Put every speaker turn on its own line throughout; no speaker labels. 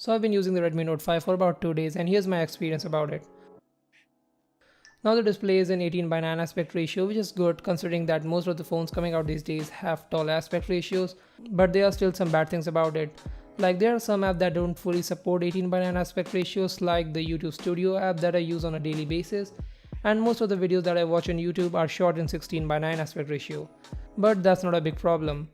So I've been using the Redmi Note 5 for about 2 days and here's my experience about it. Now the display is in 18:9 aspect ratio, which is good considering that most of the phones coming out these days have tall aspect ratios, but there are still some bad things about it. Like there are some apps that don't fully support 18:9 aspect ratios, like the YouTube Studio app that I use on a daily basis, and most of the videos that I watch on YouTube are shot in 16:9 aspect ratio. But that's not a big problem.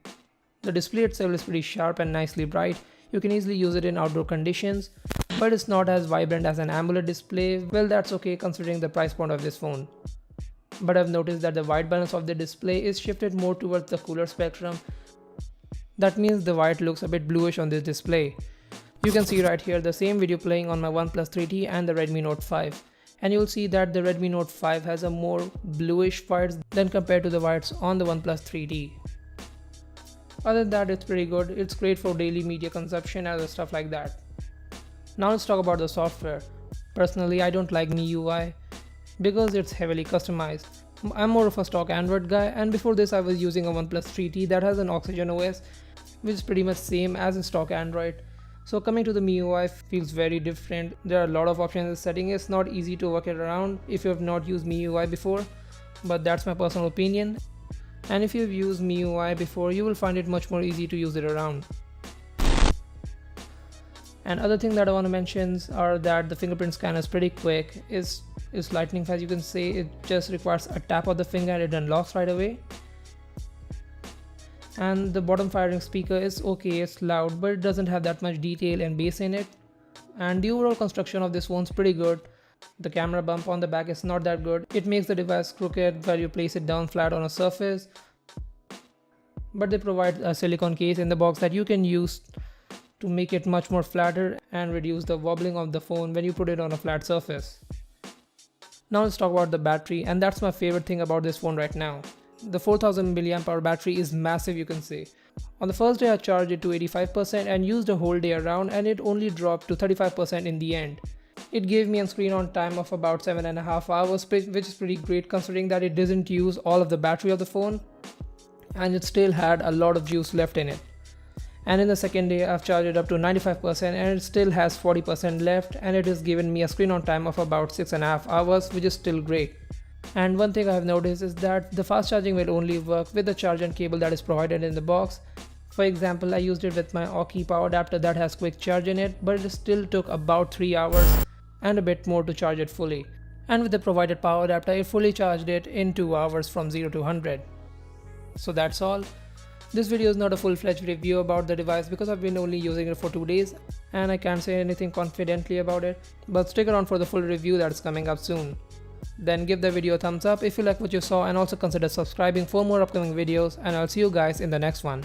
The display itself is pretty sharp and nicely bright. You can easily use it in outdoor conditions, but it's not as vibrant as an AMOLED display. Well, that's okay considering the price point of this phone. But I've noticed that the white balance of the display is shifted more towards the cooler spectrum. That means the white looks a bit bluish on this display. You can see right here the same video playing on my OnePlus 3T and the Redmi Note 5. And you'll see that the Redmi Note 5 has a more bluish whites than compared to the whites on the OnePlus 3T. Other than that, it's pretty good. It's great for daily media consumption and stuff like that. Now let's talk about the software. Personally, I don't like MIUI because it's heavily customized. I'm more of a stock Android guy, and before this I was using a OnePlus 3T that has an Oxygen OS, which is pretty much same as in stock Android. So coming to the MIUI feels very different. There are a lot of options in the setting. It's not easy to work it around if you have not used MIUI before, but that's my personal opinion. And if you've used MIUI before, you will find it much more easy to use it around. And other thing that I want to mention are that the fingerprint scanner is pretty quick. It's lightning fast, you can say. It just requires a tap of the finger and it unlocks right away. And the bottom firing speaker is okay, it's loud, but it doesn't have that much detail and bass in it. And the overall construction of this phone's pretty good. The camera bump on the back is not that good. It makes the device crooked while you place it down flat on a surface. But they provide a silicone case in the box that you can use to make it much more flatter and reduce the wobbling of the phone when you put it on a flat surface. Now let's talk about the battery, and that's my favorite thing about this phone right now. The 4000 mAh battery is massive, you can say. On the first day I charged it to 85% and used a whole day around, and it only dropped to 35% in the end. It gave me a screen on time of about 7.5 hours, which is pretty great considering that it doesn't use all of the battery of the phone and it still had a lot of juice left in it. And in the second day I've charged it up to 95% and it still has 40% left, and it has given me a screen on time of about 6.5 hours, which is still great. And one thing I have noticed is that the fast charging will only work with the charger and cable that is provided in the box. For example, I used it with my Oki power adapter that has quick charge in it, but it still took about 3 hours and a bit more to charge it fully. And with the provided power adapter, it fully charged it in 2 hours from 0 to 100. So that's all. This video is not a full-fledged review about the device because I've been only using it for 2 days and I can't say anything confidently about it, but stick around for the full review that's coming up soon. Then give the video a thumbs up if you like what you saw, and also consider subscribing for more upcoming videos, and I'll see you guys in the next one.